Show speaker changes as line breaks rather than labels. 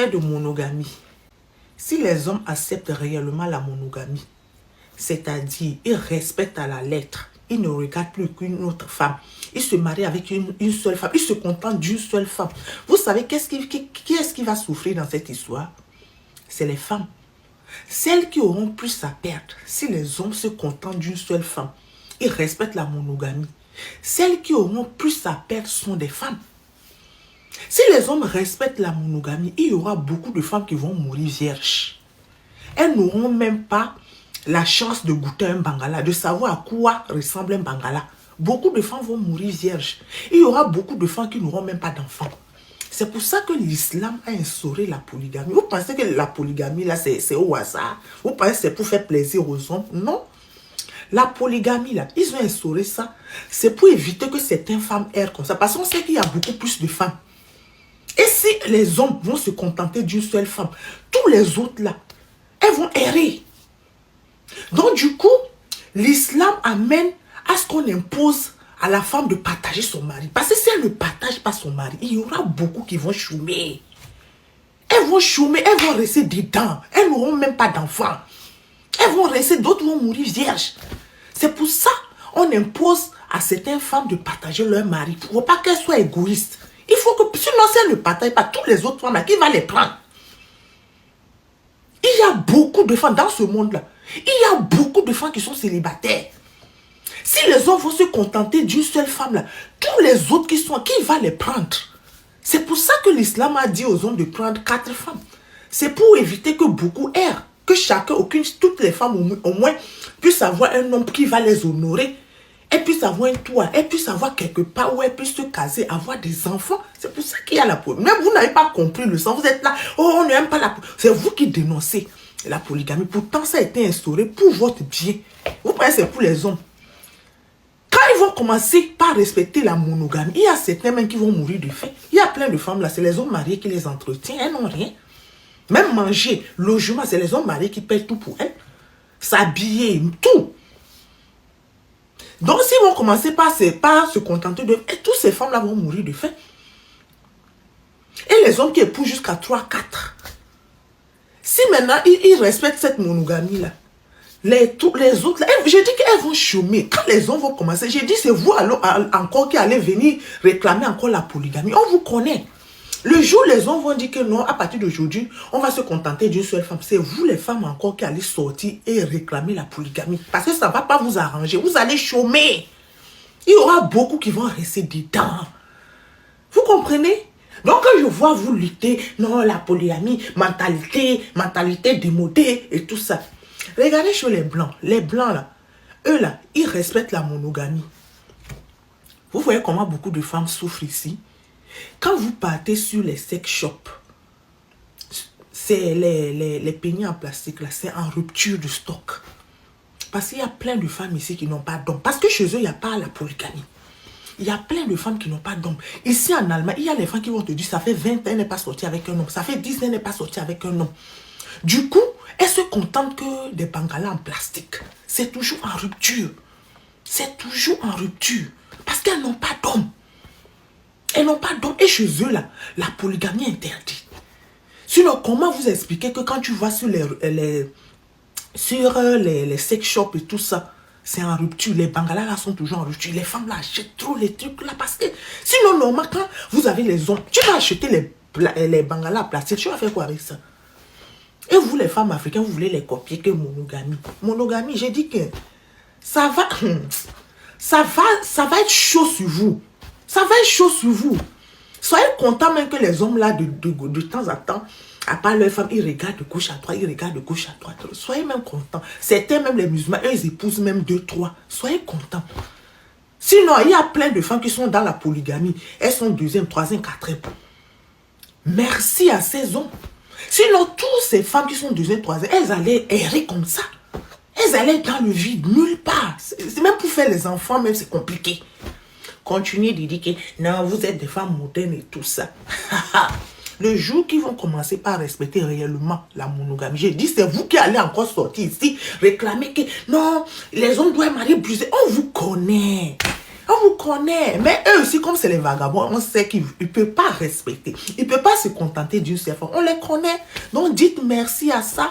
matière de monogamie, si les hommes acceptent réellement la monogamie, c'est-à-dire ils respectent à la lettre, ils ne regardent plus qu'une autre femme, ils se marient avec une seule femme, ils se contentent d'une seule femme. Vous savez qui est-ce qui va souffrir dans cette histoire? C'est les femmes. Celles qui auront plus à perdre si les hommes se contentent d'une seule femme, ils respectent la monogamie. Celles qui auront plus à perdre sont des femmes. Si les hommes respectent la monogamie, il y aura beaucoup de femmes qui vont mourir vierges. Elles n'auront même pas la chance de goûter un bangala, de savoir à quoi ressemble un bangala. Beaucoup de femmes vont mourir vierges. Il y aura beaucoup de femmes qui n'auront même pas d'enfants. C'est pour ça que l'islam a instauré la polygamie. Vous pensez que la polygamie, là, c'est au hasard? Vous pensez que c'est pour faire plaisir aux hommes? Non. La polygamie, là, ils ont instauré ça. C'est pour éviter que certaines femmes errent comme ça. Parce qu'on sait qu'il y a beaucoup plus de femmes. Et si les hommes vont se contenter d'une seule femme, tous les autres, là, elles vont errer. Donc, du coup, l'islam amène à ce qu'on impose à la femme de partager son mari. Parce que si elle ne partage pas son mari, il y aura beaucoup qui vont chômer. Elles vont chômer, elles vont rester dedans. Elles n'auront même pas d'enfants. Elles vont rester, d'autres vont mourir vierges. C'est pour ça qu'on impose à certaines femmes de partager leur mari. Il ne faut pas qu'elles soient égoïstes. Il faut que, sinon si elles ne partagent pas, toutes les autres femmes, là, qui va les prendre? Il y a beaucoup de femmes dans ce monde-là. Il y a beaucoup de femmes qui sont célibataires. Si les hommes vont se contenter d'une seule femme, là, tous les autres qui va les prendre? C'est pour ça que l'islam a dit aux hommes de prendre 4 femmes. C'est pour éviter que beaucoup errent. Que chacun, toutes les femmes au moins puissent avoir un homme qui va les honorer. Elles puissent avoir un toit, elles puissent avoir quelque part où elles puissent se caser, avoir des enfants. C'est pour ça qu'il y a la polygamie. Même vous n'avez pas compris le sens. Vous êtes là, oh, on n'aime pas la polygamie. C'est vous qui dénoncez la polygamie. Pourtant, ça a été instauré pour votre bien. Vous pensez que c'est pour les hommes. Quand ils vont commencer par respecter la monogamie, il y a certains même qui vont mourir de faim. Il y a plein de femmes là, c'est les hommes mariés qui les entretiennent. Elles n'ont rien. Même manger, logement, c'est les hommes mariés qui payent tout pour elles. S'habiller, tout. Donc, s'ils vont commencer par se contenter de... Et toutes ces femmes-là vont mourir de faim. Et les hommes qui épousent jusqu'à 3, 4. Si maintenant, ils respectent cette monogamie-là, les autres, là, je dis qu'elles vont chômer. Quand les hommes vont commencer, j'ai dit, c'est vous encore qui allez venir réclamer encore la polygamie. On vous connaît. Le jour où les hommes vont dire que non, à partir d'aujourd'hui, on va se contenter d'une seule femme. C'est vous les femmes encore qui allez sortir et réclamer la polygamie. Parce que ça ne va pas vous arranger. Vous allez chômer. Il y aura beaucoup qui vont rester dedans. Vous comprenez? Donc quand je vois vous lutter, non, la polygamie, mentalité démodée et tout ça. Regardez chez les blancs. Les blancs là, eux là, ils respectent la monogamie. Vous voyez comment beaucoup de femmes souffrent ici? Quand vous partez sur les sex shops, c'est les peignets en plastique, là, c'est en rupture de stock. Parce qu'il y a plein de femmes ici qui n'ont pas d'hommes. Parce que chez eux, il n'y a pas la polygamie. Il y a plein de femmes qui n'ont pas d'hommes. Ici en Allemagne, il y a les femmes qui vont te dire, ça fait 20 ans, elle n'est pas sortie avec un homme. Ça fait 10 ans, elle n'est pas sortie avec un homme. Du coup, elles se contentent que des bangalas en plastique. C'est toujours en rupture. C'est toujours en rupture. Parce qu'elles n'ont pas d'hommes. Elles n'ont pas d'hommes. Et chez eux, là, la polygamie est interdite. Sinon, comment vous expliquer que quand tu vas sur les sex shops et tout ça, c'est en rupture. Les bangalas là sont toujours en rupture. Les femmes là achètent trop les trucs là parce que sinon, normalement, quand vous avez les hommes, tu vas acheter les bangalas plastique, tu vas faire quoi avec ça? Et vous, les femmes africaines, vous voulez les copier que monogamie. Monogamie, j'ai dit que ça va être chaud sur vous. Ça va être chaud sur vous. Soyez contents même que les hommes là, de temps en temps, à part leurs femmes, ils regardent de gauche à droite, ils regardent de gauche à droite. Soyez même contents. Certains, même les musulmans, eux, ils épousent même 2, 3. Soyez contents. Sinon, il y a plein de femmes qui sont dans la polygamie. Elles sont 2e, 3e, 4e. Merci à ces hommes. Sinon, toutes ces femmes qui sont 2e, 3e, elles allaient errer comme ça. Elles allaient dans le vide, nulle part. C'est même pour faire les enfants, même c'est compliqué. Continuez de dire que non, vous êtes des femmes modernes et tout ça. Le jour qu'ils vont commencer par respecter réellement la monogamie, j'ai dit, c'est vous qui allez encore sortir ici, réclamer que non, les hommes doivent marier plus. On vous connaît. On vous connaît. Mais eux aussi, comme c'est les vagabonds, on sait qu'ils ne peuvent pas respecter. Ils ne peuvent pas se contenter d'une seule fois. On les connaît. Donc, dites merci à ça.